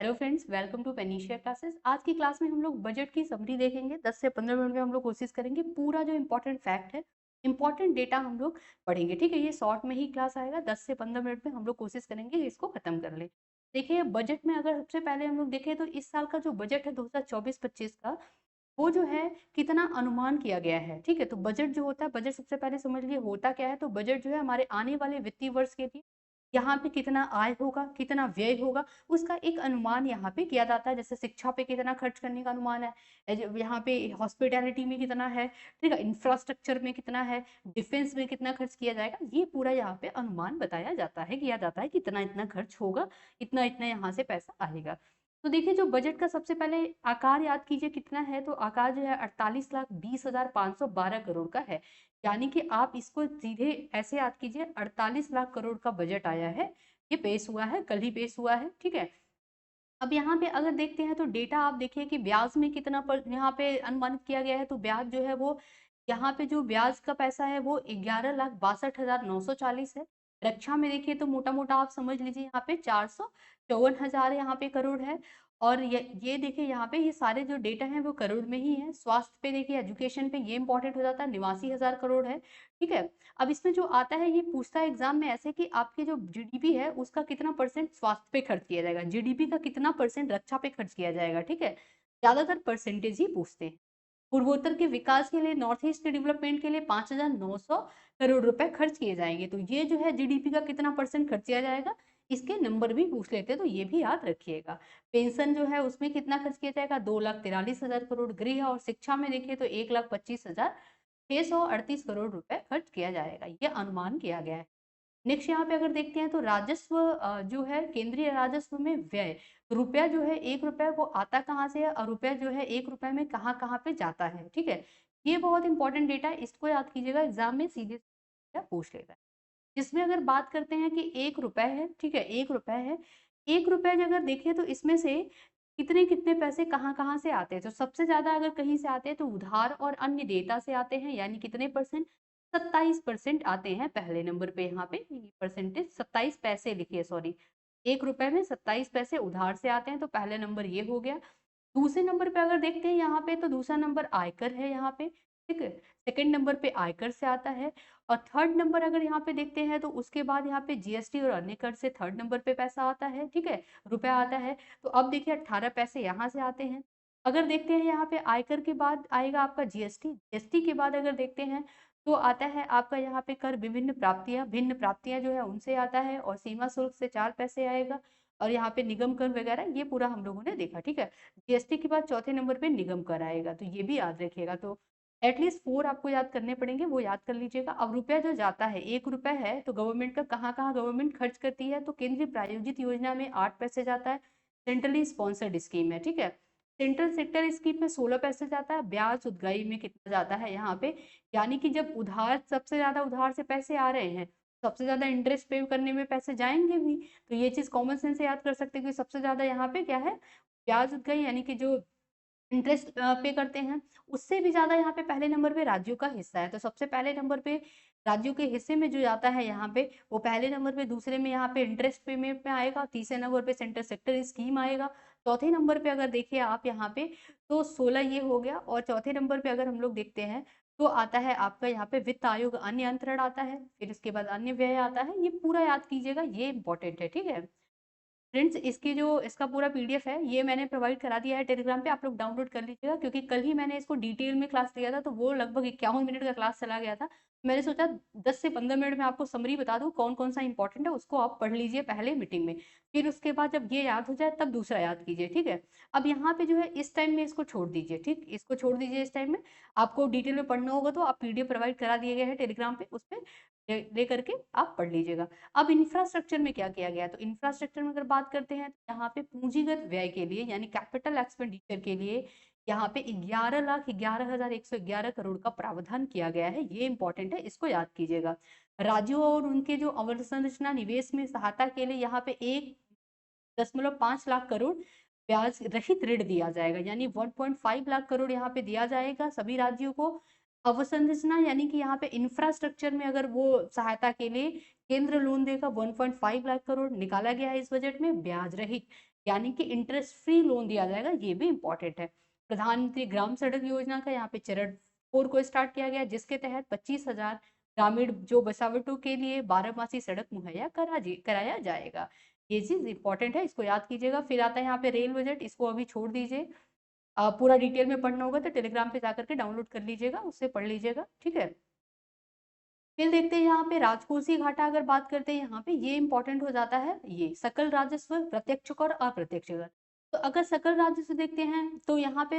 Hello friends, welcome to Panacea classes. आज की class में हम लोग बजट की समरी देखेंगे। 10 से 15 मिनट में हम लोग कोशिश करेंगे पूरा जो इम्पोर्टेंट फैक्ट है, इम्पोर्टेंट डेटा हम लोग पढ़ेंगे। ठीक है, ये शॉर्ट में ही क्लास आएगा। 10 से 15 मिनट में हम लोग कोशिश करेंगे इसको खत्म कर ले। देखिए, बजट में अगर सबसे पहले हम लोग देखें तो इस साल का जो बजट है 2024-25 का, वो जो है कितना अनुमान किया गया है। ठीक है, तो बजट जो होता है, बजट सबसे पहले समझ लिए होता क्या है। तो बजट जो है हमारे आने वाले वित्तीय वर्ष के लिए यहाँ पे कितना आय होगा, कितना व्यय होगा, उसका एक अनुमान यहाँ पे किया जाता है। जैसे शिक्षा पे कितना खर्च करने का अनुमान है, यहाँ पे हॉस्पिटैलिटी में कितना है, ठीक है, इंफ्रास्ट्रक्चर में कितना है, डिफेंस में कितना खर्च किया जाएगा, ये पूरा यहाँ पे अनुमान बताया जाता है, किया जाता है कि इतना इतना खर्च होगा, इतना इतना यहाँ से पैसा आएगा। तो देखिए, जो बजट का सबसे पहले आकार याद कीजिए कितना है। तो आकार जो है 48,20,512 करोड़ का है। यानी कि आप इसको सीधे ऐसे याद कीजिए, 48 लाख करोड़ का बजट आया है। ये पेश हुआ है, कल ही पेश हुआ है। ठीक है, अब यहाँ पे अगर देखते हैं तो डेटा आप देखिए कि ब्याज में कितना पर यहाँ पे अनुमानित किया गया है। तो ब्याज जो है वो, यहाँ पे जो ब्याज का पैसा है वो 11,62,940 है। रक्षा में देखिए तो मोटा मोटा आप समझ लीजिए यहाँ पे 454,000 यहाँ पे करोड़ है। और ये देखिए यहाँ पे ये सारे जो डेटा हैं वो करोड़ में ही है। स्वास्थ्य पे देखिए, एजुकेशन पे ये इंपॉर्टेंट हो जाता है, 89,000 करोड़ है। ठीक है, अब इसमें जो आता है ये पूछता है एग्जाम में ऐसे कि आपके जो जीडीपी है उसका कितना परसेंट स्वास्थ्य पे खर्च किया जाएगा, जीडीपी का कितना परसेंट रक्षा पे खर्च किया जाएगा। ठीक है, ज्यादातर परसेंटेज ही पूछते हैं। पूर्वोत्तर के विकास के लिए, नॉर्थ ईस्ट के डेवलपमेंट के लिए 5,900 करोड़ रुपए खर्च किए जाएंगे। तो ये जो है जीडीपी का कितना परसेंट खर्च किया जाएगा, इसके नंबर भी पूछ लेते हैं, तो ये भी याद रखिएगा। पेंशन जो है उसमें कितना खर्च किया जाएगा, 2,43,000 करोड़। गृह और शिक्षा में देखिए तो 1,25,638 करोड़ रुपए खर्च किया जाएगा, ये अनुमान किया गया है। नेक्स्ट यहाँ पे अगर देखते हैं तो राजस्व, जो है केंद्रीय राजस्व में व्यय, रुपया जो है 1 रुपया वो आता कहाँ से है, और रुपया जो है 1 रुपये में कहाँ कहाँ पे जाता है। ठीक है, ये बहुत इंपॉर्टेंट डेटा है, इसको याद कीजिएगा, एग्जाम में सीधे सीधे पूछ लेगा। जिसमें अगर बात करते हैं कि 1 रुपए है, ठीक है, 1 रुपए है, 1 रुपए अगर देखें तो इसमें से कितने कितने पैसे कहाँ कहाँ से आते हैं। तो सबसे ज्यादा अगर कहीं से आते हैं तो उधार और अन्य देयता से आते हैं। यानी कितने परसेंट, 27% आते हैं पहले नंबर पे। यहाँ पे परसेंटेज 27 पैसे लिखिए, सॉरी, 1 रुपए में 27 पैसे उधार से आते हैं, तो पहले नंबर ये हो गया। दूसरे नंबर पे अगर देखते हैं यहाँ पे तो दूसरा नंबर आयकर है यहाँ पे। ठीक है, सेकंड नंबर पे आयकर से आता है। और थर्ड नंबर अगर यहाँ पे देखते हैं तो उसके बाद यहाँ पे जीएसटी और अन्य कर से थर्ड नंबर पे पैसा आता है। ठीक है, रुपया आता है। तो अब देखिए 18 पैसे यहाँ से आते हैं। अगर देखते हैं यहाँ पे आयकर के बाद आएगा आपका जीएसटी, जीएसटी के बाद अगर देखते हैं तो आता है आपका यहाँ पे कर, विभिन्न प्राप्तियां, भिन्न प्राप्तियां जो है उनसे आता है, और सीमा शुल्क से 4 पैसे आएगा। और यहाँ पे निगम कर वगैरह ये पूरा हम लोगों ने देखा। ठीक है, जीएसटी के बाद चौथे नंबर पे निगम कर आएगा, तो ये भी याद रखिएगा। तो एटलीस्ट 4 आपको याद करने पड़ेंगे, वो याद कर लीजिएगा। अब रुपया जो जाता है, 1 रुपया है, तो गवर्नमेंट का कहाँ कहाँ गवर्नमेंट खर्च करती है। तो केंद्रीय प्रायोजित योजना में 8 पैसे जाता है, सेंट्रली स्पॉन्सर्ड स्कीम है। ठीक है, सेंट्रल सेक्टर स्कीम में 16 पैसे जाता है। ब्याज उदगाई में कितना जाता है यहाँ पे, यानी कि जब उधार, सबसे ज्यादा उधार से पैसे आ रहे हैं, सबसे ज्यादा इंटरेस्ट पे करने में पैसे जाएंगे भी। तो ये चीज कॉमन सेंस से याद कर सकते हैं कि सबसे ज्यादा यहाँ पे क्या है, ब्याज उदगाई, यानी कि जो इंटरेस्ट पे करते हैं, उससे भी ज्यादा यहाँ पे पहले नंबर पे राज्यों का हिस्सा है। तो सबसे पहले नंबर पे राज्यों के हिस्से में जो जाता है यहाँ पे, वो पहले नंबर पे, दूसरे में यहाँ पे इंटरेस्ट पेमेंट में आएगा, तीसरे नंबर पे सेंटर सेक्टर स्कीम आएगा, चौथे नंबर पे अगर देखिए आप यहाँ पे तो 16 ये हो गया। और चौथे नंबर पे अगर हम लोग देखते हैं तो आता है आपका यहाँ पे वित्त आयोग अन्य नियंत्रण आता है, फिर इसके बाद अन्य व्यय आता है। ये पूरा याद कीजिएगा, ये इंपॉर्टेंट है। ठीक है फ्रेंड्स, इसकी जो इसका पूरा पीडीएफ है ये मैंने प्रोवाइड करा दिया है टेलीग्राम पे, आप लोग डाउनलोड कर लीजिएगा। क्योंकि कल ही मैंने इसको डिटेल में क्लास लिया था, तो वो लगभग 51 मिनट का क्लास चला गया था। मैंने सोचा 10 से 15 मिनट में आपको समरी बता दूं कौन कौन सा इंपॉर्टेंट है, उसको आप पढ़ लीजिए पहले मीटिंग में। फिर उसके बाद जब ये याद हो जाए तब दूसरा याद कीजिए। ठीक है, अब यहाँ पे जो है इस टाइम में इसको छोड़ दीजिए। ठीक, इसको छोड़ दीजिए इस टाइम में। आपको डिटेल में पढ़ना होगा तो आप पीडीएफ प्रोवाइड करा दिए गए हैं टेलीग्राम पे, उस पर ले करके आप पढ़ लीजिएगा। अब इंफ्रास्ट्रक्चर में क्या किया गया है, तो इंफ्रास्ट्रक्चर में अगर बात करते हैं तो यहाँ पे पूंजीगत व्यय के लिए, यानी कैपिटल एक्सपेंडिचर के लिए, यहाँ पे 11,11,111 करोड़ का प्रावधान किया गया है। ये इंपॉर्टेंट है, इसको याद कीजिएगा। राज्यों और उनके जो अवसंरचना निवेश में सहायता के लिए यहाँ पे 1.5 लाख करोड़ ब्याज रहित ऋण दिया जाएगा, यानी 1.5 लाख करोड़ यहाँ पे दिया जाएगा सभी राज्यों को। अवसंरचना यानी कि यहाँ पे इंफ्रास्ट्रक्चर में अगर वो सहायता के लिए केंद्र लोन देगा 1.5 लाख करोड़ निकाला गया है इस बजट में, ब्याज रहित यानी कि इंटरेस्ट फ्री लोन दिया जाएगा, ये भी इंपॉर्टेंट है। प्रधानमंत्री ग्राम सड़क योजना का यहाँ पे चरण 4 को स्टार्ट किया गया, जिसके तहत 25,000 ग्रामीण जो बसावटों के लिए 12 मासी सड़क मुहैया कराया जाएगा। ये चीज इंपॉर्टेंट है, इसको याद कीजिएगा। फिर आता है यहाँ पे रेल बजट, इसको अभी छोड़ दीजिए। पूरा डिटेल में पढ़ना होगा तो टेलीग्राम पे जाकर के डाउनलोड कर लीजिएगा, उससे पढ़ लीजिएगा, ठीक है। फिर देखते हैं यहाँ पे राजकोषीय घाटा, अगर बात करते हैं यहाँ पे ये इंपॉर्टेंट हो जाता है, ये सकल राजस्व, प्रत्यक्ष कर, अप्रत्यक्ष कर। तो अगर सकल राजस्व देखते हैं तो यहाँ पे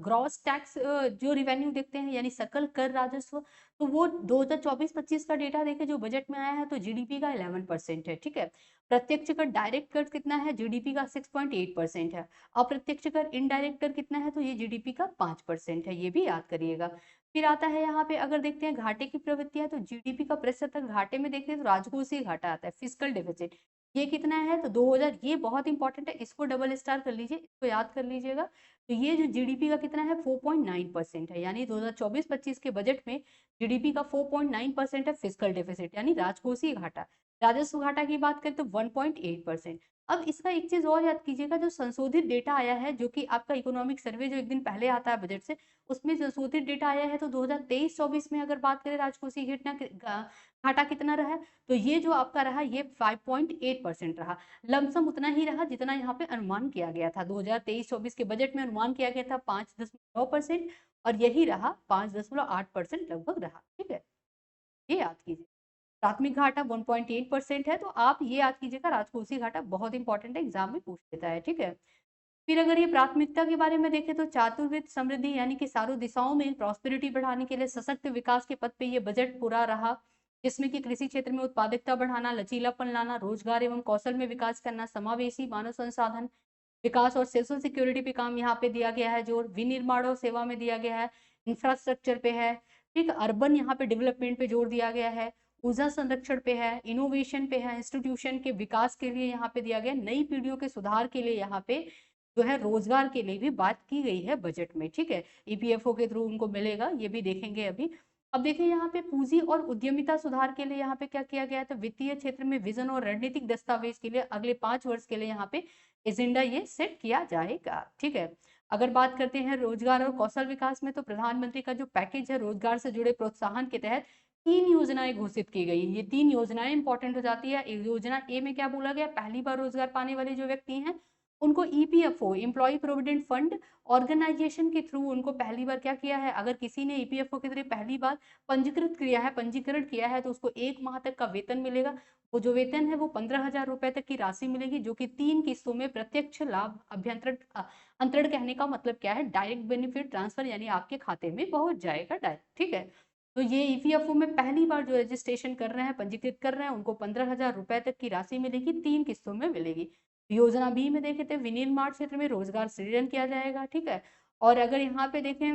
ग्रॉस टैक्स जो रिवेन्यू देखते हैं यानी सकल कर राजस्व, तो वो 2024-25 का डेटा देखे जो बजट में आया है तो जीडीपी का 11% है, ठीक है। प्रत्यक्ष कर डायरेक्ट कर कितना है, जीडीपी का 6.8% है। अप्रत्यक्ष कर इनडायरेक्ट कर कितना है, तो ये जीडीपी का 5% है, ये भी याद करिएगा। फिर आता है यहाँ पे अगर देखते हैं घाटे की प्रवृत्तियां, तो जीडीपी का प्रतिशत घाटे में देखते हैं तो राजकोषीय घाटा आता है, फिस्कल डेफिसिट, ये कितना है तो 2000, ये बहुत इंपॉर्टेंट है, इसको डबल स्टार कर लीजिए, इसको याद कर लीजिएगा। तो ये जो जीडीपी का कितना है 4.9% है, यानी 2024-25 के बजट में जीडीपी का 4.9% है फिस्कल डेफिसिट यानी राजकोषीय घाटा। राजस्व घाटा की बात करें तो 1.8%। अब इसका एक चीज और याद कीजिएगा, जो संशोधित डेटा आया है, जो कि आपका इकोनॉमिक सर्वे जो एक दिन पहले आता है बजट से, उसमें संशोधित डेटा आया है, तो 2023-24 में अगर बात करें राजकोषीय घाटा कितना रहा है, तो ये जो आपका रहा ये 5.8% रहा। लमसम उतना ही रहा जितना यहाँ पे अनुमान किया गया था, 2023-24 के बजट में अनुमान किया गया था 5.9%, और यही रहा 5.8% लगभग रहा, ठीक है, ये याद कीजिए। प्राथमिक घाटा 1.8% है, तो आप ये याद कीजिएगा, राजकोषीय घाटा बहुत इंपॉर्टेंट है, एग्जाम में पूछ लेता है, ठीक है। फिर अगर ये प्राथमिकता के बारे में देखें तो चातुर्विद समृद्धि यानी कि चारों दिशाओं में प्रॉस्पेरिटी बढ़ाने के लिए सशक्त विकास के पथ पे ये बजट पूरा रहा, जिसमें कि कृषि क्षेत्र में उत्पादकता बढ़ाना, लचीलापन लाना, रोजगार एवं कौशल में विकास करना, समावेशी मानव संसाधन विकास और सोशल सिक्योरिटी पे काम यहाँ पे दिया गया है, जो विनिर्माण और सेवा में दिया गया है, इंफ्रास्ट्रक्चर पे है, ठीक, अर्बन यहाँ पे डेवलपमेंट पे जोर दिया गया है, ऊर्जा संरक्षण पे है, इनोवेशन पे है, इंस्टीट्यूशन के विकास के लिए यहाँ पे दिया गया, नई पीढ़ियों के सुधार के लिए यहाँ पे जो है रोजगार के लिए भी बात की गई है बजट में, ठीक है। ईपीएफओ के थ्रू उनको मिलेगा, ये भी देखेंगे अभी। अब देखिए यहाँ पे पूंजी और उद्यमिता सुधार के लिए यहाँ पे क्या किया गया है, तो वित्तीय क्षेत्र में विजन और रणनीतिक दस्तावेज के लिए अगले 5 वर्ष के लिए यहाँ पे एजेंडा ये सेट किया जाएगा, ठीक है। अगर बात करते हैं रोजगार और कौशल विकास में, तो प्रधानमंत्री का जो पैकेज है रोजगार से जुड़े प्रोत्साहन के तहत 3 योजनाएं घोषित की गई। ये 3 योजनाएं इंपॉर्टेंट हो जाती है। योजना ए में क्या बोला गया, पहली बार रोजगार पाने वाले जो व्यक्ति हैं उनको EPFO employ provident fund organisation के थ्रू उनको पहली बार क्या किया है, अगर किसी ने ईपीएफओ के थ्रू पहली बार पंजीकरण किया है तो उसको 1 माह तक का वेतन मिलेगा। वो जो वेतन है वो 15,000 रुपए तक की राशि मिलेगी, जो कि 3 किस्तों में प्रत्यक्ष लाभ अभ्यंतरण अंतरण कहने का मतलब क्या है, डायरेक्ट बेनिफिट ट्रांसफर, यानी आपके खाते में पहुंच जाएगा डायरेक्ट, ठीक है। तो ये ईपीएफओ में पहली बार जो रजिस्ट्रेशन कर रहे हैं, पंजीकृत कर रहे हैं, उनको 15,000 रुपए तक की राशि मिलेगी, 3 किस्तों में मिलेगी। योजना बी में देखे थे विनिर्माण क्षेत्र में रोजगार सृजन किया जाएगा, ठीक है। और अगर यहाँ पे देखें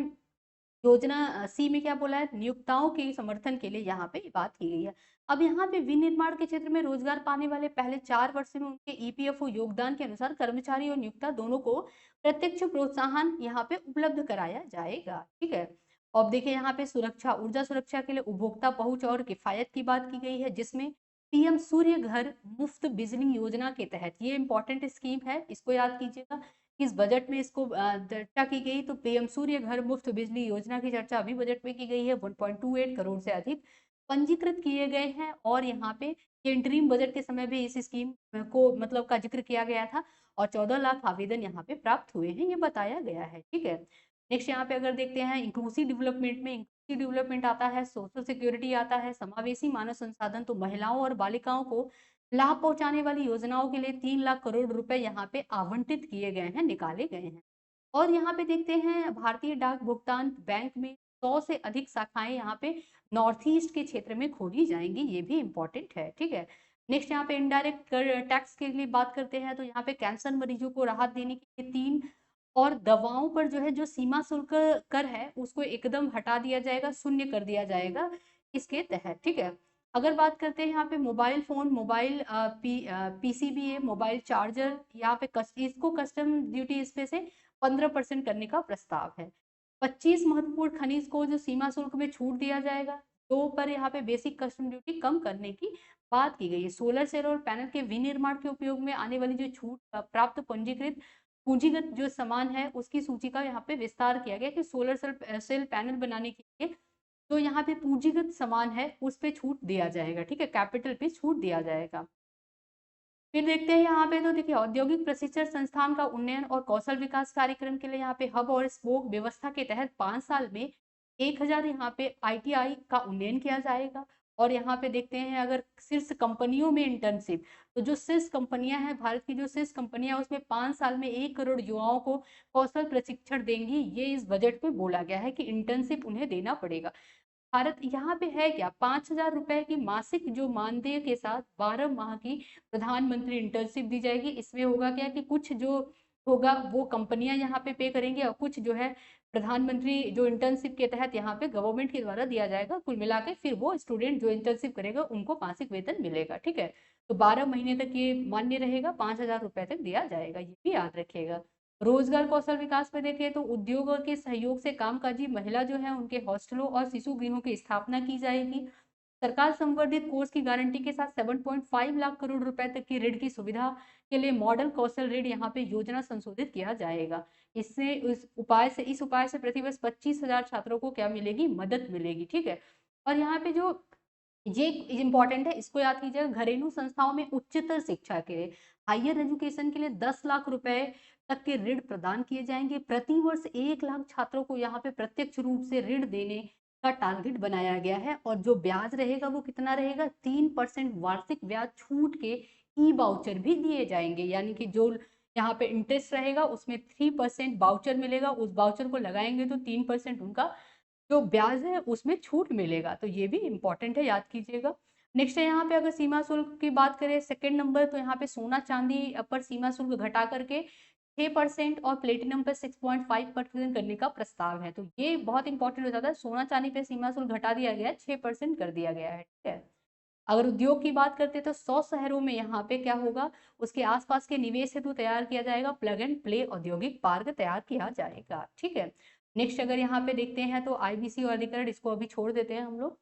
योजना सी में क्या बोला है, नियोक्ताओं के समर्थन के लिए यहाँ पे बात की गई है। अब यहाँ पे विनिर्माण के क्षेत्र में रोजगार पाने वाले पहले 4 वर्ष में उनके ईपीएफओ योगदान के अनुसार कर्मचारी और नियोक्ता दोनों को प्रत्यक्ष प्रोत्साहन यहाँ पे उपलब्ध कराया जाएगा, ठीक है। अब देखिए यहाँ पे सुरक्षा, ऊर्जा सुरक्षा के लिए उपभोक्ता पहुंच और किफायत की बात की गई है, जिसमें पीएम सूर्य घर मुफ्त बिजली योजना के तहत, ये इंपॉर्टेंट स्कीम है, इसको याद कीजिएगा। इस बजट में इसको चर्चा की गई, तो पीएम सूर्य घर मुफ्त बिजली योजना की चर्चा अभी बजट में की गई है। 1.28 करोड़ से अधिक पंजीकृत किए गए हैं, और यहाँ पे इंटरिम बजट के समय भी इस स्कीम को मतलब का जिक्र किया गया था, और 14 लाख आवेदन यहाँ पे प्राप्त हुए हैं, ये बताया गया है, ठीक है। नेक्स्ट यहाँ पे अगर देखते हैं इंक्लूसिव डेवलपमेंट में, इंक्लूसिव डेवलपमेंट आता है, सोशल सिक्योरिटी आता है, समावेशी मानव संसाधन, तो महिलाओं और बालिकाओं को लाभ पहुंचाने वाली योजनाओं के लिए 3 लाख करोड़ रुपए यहाँ पे आवंटित किए गए हैं, निकाले गए हैं। और यहाँ पे देखते हैं भारतीय डाक भुगतान बैंक में 100 से अधिक शाखाएं यहाँ पे नॉर्थ ईस्ट के क्षेत्र में खोली जाएंगी, ये भी इंपॉर्टेंट है, ठीक है। नेक्स्ट यहाँ पे इनडायरेक्ट टैक्स के लिए बात करते हैं, तो यहाँ पे कैंसर मरीजों को राहत देने के लिए 3, और दवाओं पर जो है जो सीमा शुल्क कर है उसको एकदम हटा दिया जाएगा, शून्य कर दिया जाएगा इसके तहत, ठीक है। अगर बात करते हैं यहाँ पे mobile phone, mobile PCBA, mobile charger, यहाँ पे इसको कस्टम ड्यूटी इस पे से 15% करने का प्रस्ताव है। 25 महत्वपूर्ण खनिज को जो सीमा शुल्क में छूट दिया जाएगा, तो पर यहाँ पे बेसिक कस्टम ड्यूटी कम करने की बात की गई है। सोलर सेल और पैनल के विनिर्माण के उपयोग में आने वाली जो छूट प्राप्त पंजीकृत पूंजीगत जो सामान है उसकी सूची का यहाँ पे विस्तार किया गया कि सोलर सेल पैनल बनाने के लिए जो यहाँ पे पूंजीगत सामान है उस पे छूट दिया जाएगा, ठीक है, कैपिटल पे छूट दिया जाएगा। फिर देखते हैं यहाँ पे, तो देखिए औद्योगिक प्रशिक्षण संस्थान का उन्नयन और कौशल विकास कार्यक्रम के लिए यहाँ पे हब और स्पोक व्यवस्था के तहत 5 साल में 1000 यहाँ पे ITI का उन्नयन किया जाएगा। और यहाँ पे देखते हैं अगर शीर्ष कंपनियों में इंटर्नशिप, तो जो शीर्ष कंपनियां हैं भारत की, जो शीर्ष कंपनियां उसमें 5 साल में 1 करोड़ युवाओं को कौशल प्रशिक्षण देंगी। ये इस बजट में बोला गया है कि इंटर्नशिप उन्हें देना पड़ेगा। भारत यहाँ पे है क्या, 5,000 रुपए की मासिक जो मानदेय के साथ 12 माह की प्रधानमंत्री इंटर्नशिप दी जाएगी। इसमें होगा क्या कि कुछ जो होगा वो कंपनियां यहाँ पे पे करेंगे और कुछ जो है प्रधानमंत्री जो इंटर्नशिप के तहत यहाँ पे गवर्नमेंट के द्वारा दिया जाएगा। कुल मिला के फिर वो स्टूडेंट जो इंटर्नशिप करेगा उनको मासिक वेतन मिलेगा, ठीक है। तो 12 महीने तक ये मान्य रहेगा, 5,000 रुपए तक दिया जाएगा, ये भी याद रखिएगा। रोजगार कौशल विकास में देखें तो उद्योगों के सहयोग से कामकाजी महिला जो है उनके हॉस्टलों और शिशु गृहों की स्थापना की जाएगी। सरकार संवर्धित कोर्स की गारंटी के साथ 7.5 लाख करोड़ रुपए तक की ऋण की सुविधा के लिए मॉडल कौशल ऋण यहाँ पे योजना संशोधित किया जाएगा। इससे इस उपाय से प्रतिवर्ष 25,000 छात्रों को क्या मिलेगी, मदद मिलेगी, ठीक है। और यहाँ पे जो ये इंपॉर्टेंट है, इसको याद कीजिएगा, घरेलू संस्थाओं में उच्चतर शिक्षा के लिए हायर एजुकेशन के लिए 10 लाख रुपए तक के ऋण प्रदान किए जाएंगे। प्रति वर्ष 1 लाख छात्रों को यहाँ पे प्रत्यक्ष रूप से ऋण देने का टारगेट बनाया गया है। और जो ब्याज रहेगा वो कितना रहेगा, 3% वार्षिक ब्याज छूट के ई बाउचर भी दिए जाएंगे। यानी कि जो यहाँ पे इंटरेस्ट रहेगा उसमें 3% बाउचर मिलेगा, उस बाउचर को लगाएंगे तो 3% उनका जो ब्याज है उसमें छूट मिलेगा। तो ये भी इंपॉर्टेंट है, याद कीजिएगा। नेक्स्ट है यहाँ पे अगर सीमा शुल्क की बात करें सेकंड नंबर, तो यहाँ पे सोना चांदी पर सीमा शुल्क घटा करके 6% और प्लेटिनम पे 6.5% करने का प्रस्ताव है। तो ये बहुत इंपॉर्टेंट हो जाता है, सोना चांदी पे सीमा शुल्क घटा दिया गया है, 6% कर दिया गया है, ठीक है। अगर उद्योग की बात करते हैं तो 100 शहरों में यहाँ पे क्या होगा, उसके आसपास के निवेश हेतु तैयार किया जाएगा प्लग एंड प्ले औद्योगिक पार्क तैयार किया जाएगा, ठीक है। नेक्स्ट अगर यहाँ पे देखते हैं तो IBC और अधिकरण, इसको अभी छोड़ देते हैं हम लोग।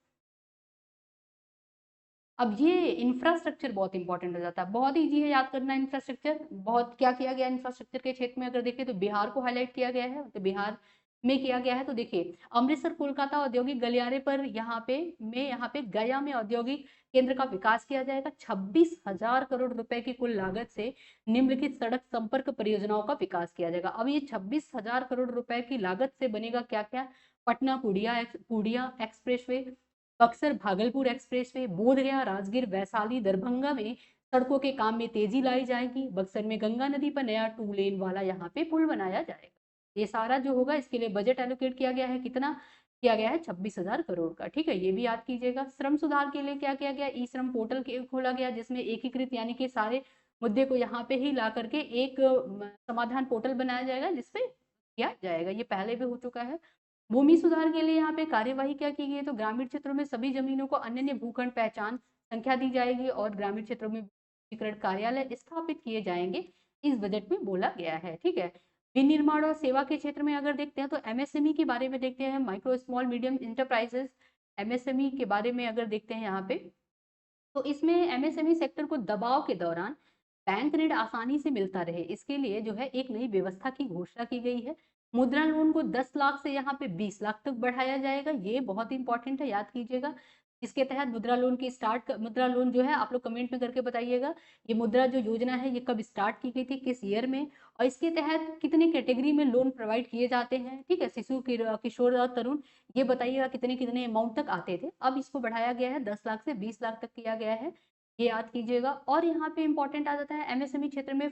अब ये इंफ्रास्ट्रक्चर बहुत इंपॉर्टेंट हो जाता है, बहुत इजी है याद करना इंफ्रास्ट्रक्चर। बहुत क्या किया गया इंफ्रास्ट्रक्चर के क्षेत्र में, अगर देखें तो बिहार को हाईलाइट किया गया है, तो बिहार में किया गया है। तो देखिए अमृतसर कोलकाता औद्योगिक गलियारे पर यहाँ पे गया में औद्योगिक केंद्र का विकास किया जाएगा। 26,000 करोड़ रुपए की कुल लागत से निम्नलिखित सड़क संपर्क परियोजनाओं का विकास किया जाएगा। अब ये 26,000 करोड़ रुपए की लागत से बनेगा क्या क्या, पटना पूर्णिया एक्सप्रेसवे, बक्सर भागलपुर एक्सप्रेसवे, बोधगया राजगीर वैशाली दरभंगा में सड़कों के काम में तेजी लाई जाएगी। बक्सर में गंगा नदी पर नया 2 लेन वाला यहाँ पे पुल बनाया जाएगा। ये सारा जो होगा इसके लिए बजट एलोकेट किया गया है, कितना किया गया है, 26,000 करोड़ का, ठीक है। ये भी याद कीजिएगा। श्रम सुधार के लिए क्या किया गया, ई श्रम पोर्टल खोला गया जिसमें एकीकृत यानी कि सारे मुद्दे को यहाँ पे ही ला करके एक समाधान पोर्टल बनाया जाएगा जिसपे किया जाएगा। ये पहले भी हो चुका है। भूमि सुधार के लिए यहाँ पे कार्यवाही क्या की गई है, तो ग्रामीण क्षेत्रों में सभी जमीनों को अनन्य भूखंड पहचान संख्या दी जाएगी और ग्रामीण क्षेत्रों में विकरण कार्यालय स्थापित किए जाएंगे, इस बजट में बोला गया है, ठीक है। विनिर्माण और सेवा के क्षेत्र में अगर देखते हैं तो MSME के बारे में देखते हैं, micro small medium enterprises, MSME के बारे में अगर देखते हैं यहाँ पे, तो इसमें MSME सेक्टर को दबाव के दौरान बैंक ऋण आसानी से मिलता रहे, इसके लिए जो है एक नई व्यवस्था की घोषणा की गई है। मुद्रा लोन को 10 लाख से यहाँ पे 20 लाख तक बढ़ाया जाएगा, ये बहुत इंपॉर्टेंट है, याद कीजिएगा। इसके तहत मुद्रा लोन जो है आप लोग कमेंट में करके बताइएगा, ये मुद्रा जो योजना है ये कब स्टार्ट की गई थी, किस ईयर में, और इसके तहत कितने कैटेगरी में लोन प्रोवाइड किए जाते हैं, ठीक है। शिशु किशोर और तरुण, ये बताइएगा कितने कितने अमाउंट तक आते थे। अब इसको बढ़ाया गया है, 10 लाख से 20 लाख तक किया गया है, ये याद कीजिएगा। और यहाँ पे इंपॉर्टेंट आ जाता है MSME क्षेत्र में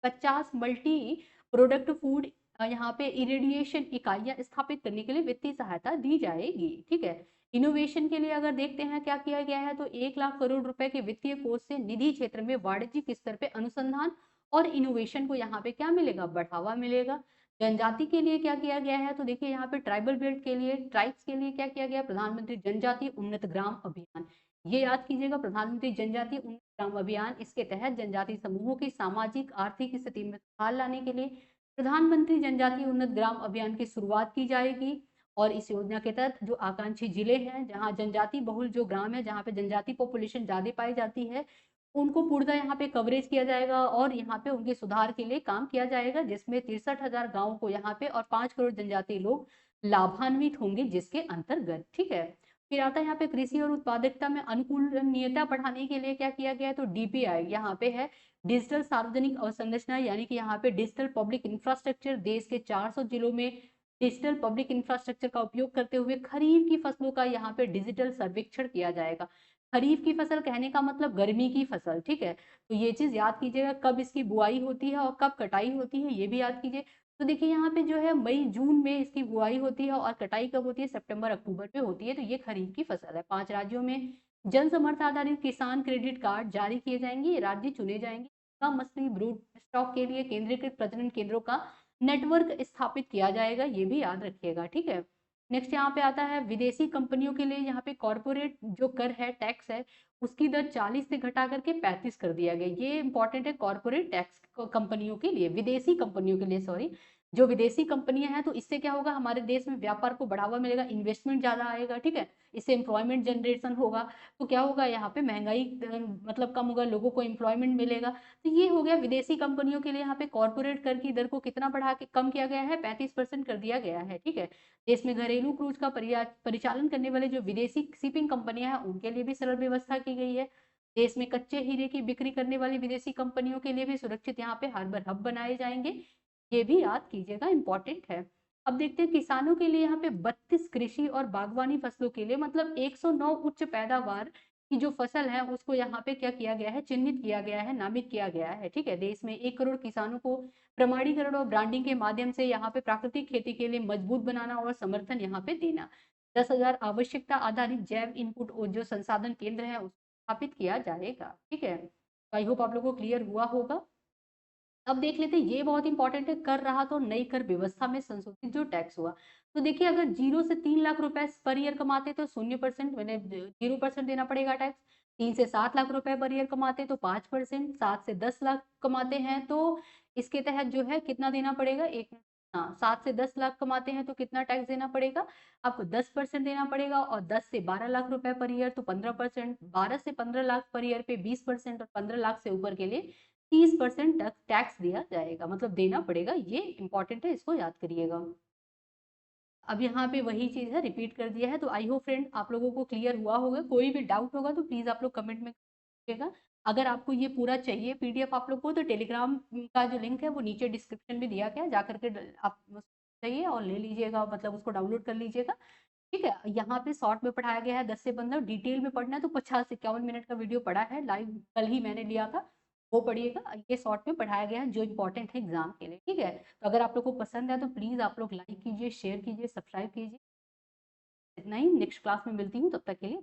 50 मल्टी प्रोडक्ट फूड यहाँ पे इरेडिएशन इकाइयां स्थापित करने के लिए वित्तीय सहायता दी जाएगी, ठीक है। इनोवेशन के लिए अगर देखते हैं क्या किया गया है, तो 1 लाख करोड़ रुपए के वित्तीय कोष से निधि क्षेत्र में वाणिज्यिक स्तर पे अनुसंधान और इनोवेशन को यहाँ पे क्या मिलेगा, बढ़ावा मिलेगा। जनजाति के लिए क्या किया गया है, तो देखिए यहाँ पे ट्राइबल बेल्ट के लिए, ट्राइब्स के लिए क्या किया गया, प्रधानमंत्री जनजाति उन्नत ग्राम अभियान, ये याद कीजिएगा, प्रधानमंत्री जनजाति उन्नत ग्राम अभियान। इसके तहत जनजाति समूहों की सामाजिक आर्थिक स्थिति में सुधार लाने के लिए प्रधानमंत्री जनजाति उन्नत ग्राम अभियान की शुरुआत की जाएगी। और इस योजना के तहत जो आकांक्षी जिले हैं, जहाँ जनजाति बहुल जो ग्राम है, जहाँ पे जनजाति पॉपुलेशन ज़्यादा पाई जाती है, उनको पूर्णतः यहाँ पे कवरेज किया जाएगा और यहाँ पे उनके सुधार के लिए काम किया जाएगा, जिसमें 63,000 गाँव को यहाँ पे और 5 करोड़ जनजातीय लोग लाभान्वित होंगे जिसके अंतर्गत। ठीक है। फिर आता है यहाँ पे कृषि और उत्पादकता में अनुकूलनीयता बढ़ाने के लिए क्या किया गया है, तो डीपीआई यहाँ पे है, डिजिटल सार्वजनिक अवसंरचना, यानी कि यहाँ पे डिजिटल पब्लिक इंफ्रास्ट्रक्चर, देश के 400 जिलों में डिजिटल पब्लिक इंफ्रास्ट्रक्चर का उपयोग करते हुए खरीफ की फसलों का यहाँ पे डिजिटल सर्वेक्षण किया जाएगा। खरीफ की फसल कहने का मतलब गर्मी की फसल। ठीक है। तो ये चीज याद कीजिएगा, कब इसकी बुआई होती है और कब कटाई होती है, ये भी याद कीजिए। तो देखिए यहाँ पे जो है मई जून में इसकी बुआई होती है और कटाई कब होती है, सितंबर अक्टूबर में होती है। तो ये खरीफ की फसल है। 5 राज्यों में जन समर्थ आधारित किसान क्रेडिट कार्ड जारी किए जाएंगे। ये राज्य चुने जाएंगे। कम मछली ब्रूड स्टॉक के लिए केंद्रीकृत प्रजनन केंद्रों का नेटवर्क स्थापित किया जाएगा, ये भी याद रखिएगा। ठीक है। नेक्स्ट यहाँ पे आता है विदेशी कंपनियों के लिए, यहाँ पे कॉर्पोरेट जो कर है, टैक्स है, उसकी दर 40 से घटा करके 35 कर दिया गया। ये इंपॉर्टेंट है कॉर्पोरेट टैक्स कंपनियों के लिए, विदेशी कंपनियों के लिए, सॉरी, जो विदेशी कंपनियां हैं। तो इससे क्या होगा, हमारे देश में व्यापार को बढ़ावा मिलेगा, इन्वेस्टमेंट ज्यादा आएगा। ठीक है। इससे एम्प्लॉयमेंट जनरेशन होगा। तो क्या होगा, यहाँ पे महंगाई मतलब कम होगा, लोगों को एम्प्लॉयमेंट मिलेगा। तो ये हो गया विदेशी कंपनियों के लिए। यहाँ पे कॉर्पोरेट कर की दर को कितना बढ़ा के कम किया गया है, 35% कर दिया गया है। ठीक है। देश में घरेलू क्रूज का परिचालन करने वाले जो विदेशी शिपिंग कंपनियां हैं, उनके लिए भी सरल व्यवस्था की गई है। देश में कच्चे हीरे की बिक्री करने वाली विदेशी कंपनियों के लिए भी सुरक्षित यहाँ पे हार्बर हब बनाए जाएंगे, ये भी याद कीजिएगा, इंपॉर्टेंट है। अब देखते हैं किसानों के लिए, यहाँ पे 32 कृषि और बागवानी फसलों के लिए मतलब 109 उच्च पैदावार की जो फसल है उसको यहाँ पे क्या किया गया है, चिन्हित किया गया है, नामित किया गया है। ठीक है। देश में 1 करोड़ किसानों को प्रमाणीकरण और ब्रांडिंग के माध्यम से यहाँ पे प्राकृतिक खेती के लिए मजबूत बनाना और समर्थन यहाँ पे देना। 10,000 आवश्यकता आधारित जैव इनपुट और जो संसाधन केंद्र है उसको स्थापित किया जाएगा। ठीक है। आई होप आप लोगों को क्लियर हुआ होगा। अब देख लेते हैं, ये बहुत इंपॉर्टेंट है, कर रहा तो नई कर व्यवस्था में संशोधित जो टैक्स हुआ। तो देखिए अगर 0 से 3 लाख रुपए पर ईयर कमाते तो 0%, मैंने 0% देना पड़ेगा टैक्स। 3 से 7 लाख रुपए पर ईयर कमाते तो 5%। 7 से 10 लाख कमाते हैं तो इसके तहत जो है कितना देना पड़ेगा, एक, हाँ, 7 से 10 लाख कमाते हैं तो कितना टैक्स देना पड़ेगा आपको, 10% देना पड़ेगा। और 10 से 12 लाख रुपए पर ईयर तो 15%। 12 से 15 लाख पर ईयर पे 20%। और 15 लाख से ऊपर के लिए 30% तक टैक्स दिया जाएगा, मतलब देना पड़ेगा। ये इंपॉर्टेंट है, इसको याद करिएगा। अब यहाँ पे वही चीज है, रिपीट कर दिया है। तो आई होप फ्रेंड आप लोगों को क्लियर हुआ होगा। कोई भी डाउट होगा तो प्लीज आप लोग कमेंट में करिएगा। अगर आपको ये पूरा चाहिए पीडीएफ आप लोग को, तो टेलीग्राम का जो लिंक है वो नीचे डिस्क्रिप्शन में दिया गया है, जा करके आप चाहिए और ले लीजिएगा, मतलब उसको डाउनलोड कर लीजिएगा। ठीक है। यहाँ पे शॉर्ट में पढ़ाया गया है 10 से 15, डिटेल में पढ़ना है तो 50 से 51 मिनट का वीडियो पढ़ा है, लाइव कल ही मैंने लिया था, वो पढ़िएगा। ये शॉर्ट में पढ़ाया गया है जो इंपॉर्टेंट है एग्जाम के लिए। ठीक है। तो अगर आप लोग को पसंद है तो प्लीज आप लोग लाइक कीजिए, शेयर कीजिए, सब्सक्राइब कीजिए। इतना ही, नेक्स्ट क्लास में मिलती हूँ, तब तक के लिए।